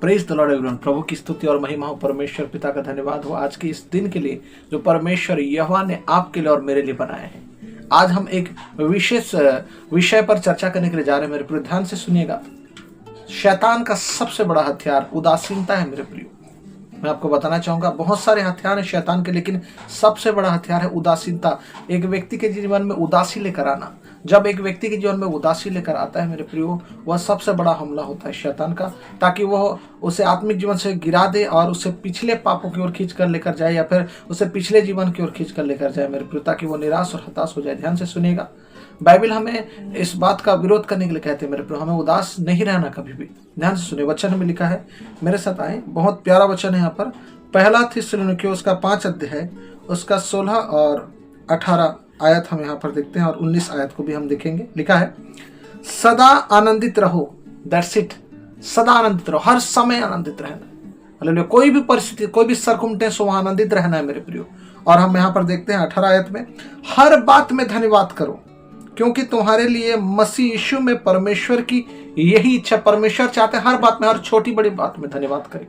Praise the lord everyone. प्रभु की स्तुति और महिमा हो, परमेश्वर पिता का धन्यवाद हो आज के इस दिन के लिए जो परमेश्वर यहोवा ने आपके लिए और मेरे लिए बनाए हैं। आज हम एक विशेष विषय पर चर्चा करने के लिए जा रहे हैं। मेरे प्रिय ध्यान से सुनिएगा। शैतान का सबसे बड़ा हथियार उदासीनता है। मेरे प्रियो, मैं आपको बताना चाहूंगा, बहुत सारे हथियार हैं शैतान के, लेकिन सबसे बड़ा हथियार है उदासीनता। एक व्यक्ति के जीवन में उदासी लेकर आना। जब एक व्यक्ति के जीवन में उदासी लेकर आता है मेरे प्रियो, वह सबसे बड़ा हमला होता है शैतान का, ताकि वह उसे आत्मिक जीवन से गिरा दे और उसे पिछले पापों की ओर खींच कर लेकर जाए, या फिर उसे पिछले जीवन की ओर खींच कर लेकर जाए मेरे प्रियो, ताकि वो निराश और हताश हो जाए। ध्यान से सुनिएगा, बाइबल हमें इस बात का विरोध करने के लिए कहते हैं मेरे प्रियो, हमें उदास नहीं रहना कभी भी। ध्यान से सुनिए, वचन में लिखा है, मेरे साथ आए, बहुत प्यारा वचन है यहाँ पर। पहला थिस्सलुनीकियों उसका 5 अध्याय उसका 16 और 18 आयत हम यहाँ पर देखते हैं, और 19 आयत को भी हम देखेंगे। लिखा है, सदा आनंदित रहो। दैट्स इट, सदा आनंदित रहो, हर समय आनंदित रहना। हालेलुया। कोई भी परिस्थिति, कोई भी सरकमस्टेंस हो, वहां आनंदित रहना है मेरे प्रियो। और हम यहाँ पर देखते हैं 18 आयत में, हर बात में धन्यवाद करो, क्योंकि तुम्हारे लिए मसीह यीशु में परमेश्वर की यही इच्छा। परमेश्वर चाहते हैं हर बात में, हर छोटी बड़ी बात में धन्यवाद करें।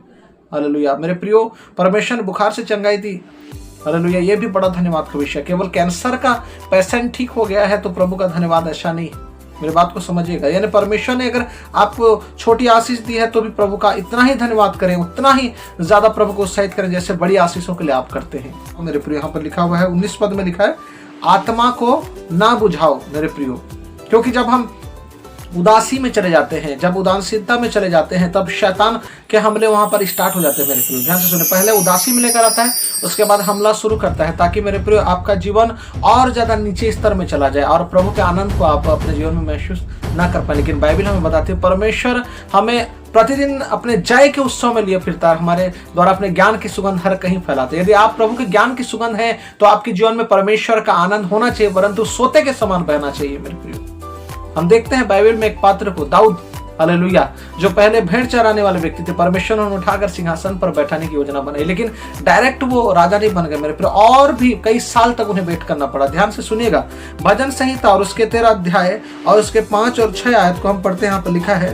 हालेलुया। मेरे प्रियो, परमेश्वर ने बुखार से चंगाई दी। हालेलुया। ये भी बड़ा धन्यवाद का विषय। केवल कैंसर का पेशेंट ठीक हो गया है तो प्रभु का धन्यवाद, ऐसा नहीं है। मेरी बात को समझिएगा। यानी परमेश्वर ने अगर आपको छोटी आशीष दी है तो भी प्रभु का इतना ही धन्यवाद करें, उतना ही ज्यादा प्रभु को उत्साहित करें जैसे बड़ी आशीषों के लिए आप करते हैं। मेरे प्रियो, यहाँ पर लिखा हुआ है 19 पद में लिखा है, आत्मा को ना बुझाओ। मेरे प्रियो, क्योंकि जब हम उदासी में चले जाते हैं, जब उदासीनता में चले जाते हैं, तब शैतान के हमले वहां पर स्टार्ट हो जाते हैं। मेरे प्रियो ध्यान से सुने, पहले उदासी में लेकर आता है, उसके बाद हमला शुरू करता है, ताकि मेरे प्रियो आपका जीवन और ज्यादा नीचे स्तर में चला जाए और प्रभु के आनंद को आप अपने जीवन में महसूस ना कर पाए। लेकिन बाइबल हमें बताती है, परमेश्वर हमें प्रतिदिन अपने जय के उत्सव में लिए फिरता है, हमारे द्वारा अपने ज्ञान की सुगंध हर कहीं फैलाते हैं। यदि आप प्रभु के ज्ञान की सुगंध है तो आपके जीवन में परमेश्वर का आनंद होना चाहिए, परंतु सोते के समान बहना चाहिए। मेरे प्रियो, हम देखते हैं बाइबल में एक पात्र को, दाऊद, हालेलुया, जो पहले भेड़ चराने वाले व्यक्ति थे। परमेश्वर ने उठाकर सिंहासन पर बैठाने की योजना बनाई, लेकिन डायरेक्ट वो राजा नहीं बन गए मेरे प्रिय, और भी कई साल तक उन्हें वेट करना पड़ा। ध्यान से सुनिएगा, भजन संहिता और उसके 13 अध्याय और उसके 5 और 6 आयत को हम पढ़ते हैं। यहाँ पर लिखा है,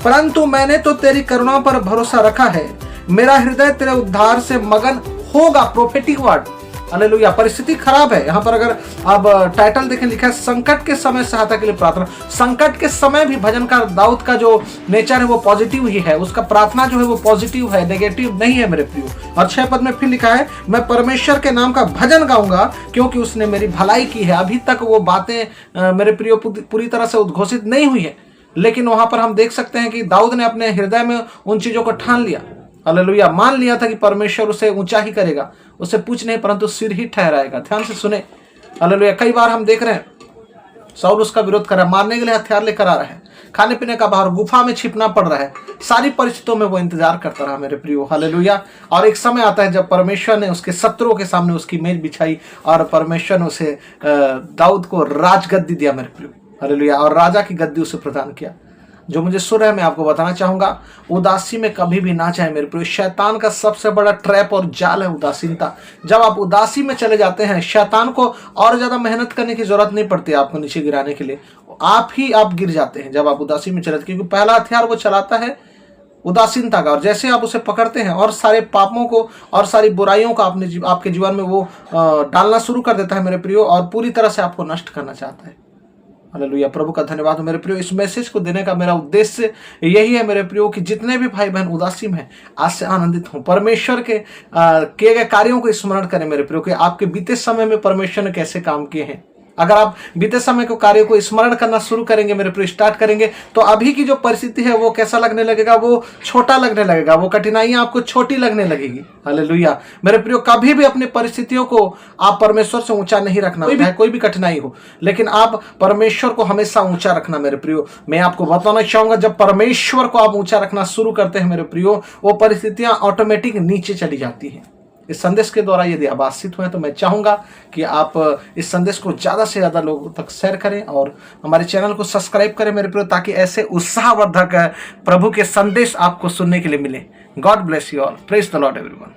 परंतु मैंने तो तेरी करुणा पर भरोसा रखा है, मेरा हृदय तेरे उद्धार से मगन होगा। Prophetic word, hallelujah. परिस्थिति खराब है, यहाँ पर अगर आप टाइटल देखें, लिखा है, संकट के समय सहायता के लिए प्रार्थना। संकट के समय भी भजनकार दाऊद का जो नेचर है वो पॉजिटिव ही है, उसका प्रार्थना जो है वो पॉजिटिव है, नेगेटिव नहीं है मेरे प्रियो। और 6 पद में फिर लिखा है, मैं परमेश्वर के नाम का भजन गाऊंगा, क्योंकि उसने मेरी भलाई की है। अभी तक वो बातें मेरे प्रियो पूरी तरह से उद्घोषित नहीं हुई है, लेकिन वहां पर हम देख सकते हैं कि दाऊद ने अपने हृदय में उन चीजों को ठान लिया। हालेलुया। मान लिया था कि परमेश्वर उसे ऊंचा ही करेगा, उसे पूछ नहीं परंतु सिर ही ठहराएगा। ध्यान से सुने, हालेलुया। कई बार हम देख रहे हैं शाऊल उसका विरोध कर रहा है, मारने के लिए हथियार लेकर आ रहा है, खाने पीने का बाहर, गुफा में छिपना पड़ रहा है, सारी परिस्थितियों में वो इंतजार करता रहा मेरे प्रियो। हालेलुया। और एक समय आता है जब परमेश्वर ने उसके शत्रुओं के सामने उसकी मेज बिछाई और परमेश्वर ने उसे दाऊद को राजगद्दी दिया मेरे प्रियो। हालेलुया। और राजा की गद्दी उसे प्रदान किया। जो मुझे सुर है, मैं आपको बताना चाहूंगा, उदासी में कभी भी ना जाए मेरे प्रियो। शैतान का सबसे बड़ा ट्रैप और जाल है उदासीनता। जब आप उदासी में चले जाते हैं, शैतान को और ज्यादा मेहनत करने की जरूरत नहीं पड़ती आपको नीचे गिराने के लिए, आप गिर जाते हैं जब आप उदासी में चले, क्योंकि पहला हथियार वो चलाता है उदासीनता का, और जैसे आप उसे पकड़ते हैं और सारे पापों को और सारी बुराइयों को आपके जीवन में वो डालना शुरू कर देता है मेरे प्रियो, और पूरी तरह से आपको नष्ट करना चाहता है। हालेलुया। प्रभु का धन्यवाद हो मेरे प्रियो। इस मैसेज को देने का मेरा उद्देश्य यही है मेरे प्रियो, कि जितने भी भाई बहन उदासी में हैं, आज से आनंदित हों, परमेश्वर के किए गए कार्यों को स्मरण करें मेरे प्रियो, कि आपके बीते समय में परमेश्वर ने कैसे काम किए हैं। अगर आप बीते समय के कार्यों को स्मरण करना शुरू करेंगे मेरे प्रियो, स्टार्ट करेंगे, तो अभी की जो परिस्थिति है वो कैसा लगने लगेगा, वो छोटा लगने लगेगा, वो कठिनाइयां आपको छोटी लगने लगेगी। हालेलुया। मेरे प्रियो, कभी भी अपनी परिस्थितियों को आप परमेश्वर से ऊंचा नहीं रखना, कोई भी कठिनाई हो, लेकिन आप परमेश्वर को हमेशा ऊंचा रखना मेरे प्रियो। मैं आपको बताना चाहूंगा, जब परमेश्वर को आप ऊंचा रखना शुरू करते हैं मेरे प्रियो, वो परिस्थितियां ऑटोमेटिक नीचे चली जाती हैं। इस संदेश के द्वारा यदि आप आशीषित हुए तो मैं चाहूंगा कि आप इस संदेश को ज़्यादा से ज़्यादा लोगों तक शेयर करें और हमारे चैनल को सब्सक्राइब करें मेरे प्रियो, ताकि ऐसे उत्साहवर्धक प्रभु के संदेश आपको सुनने के लिए मिले। God bless you all. Praise the lord everyone.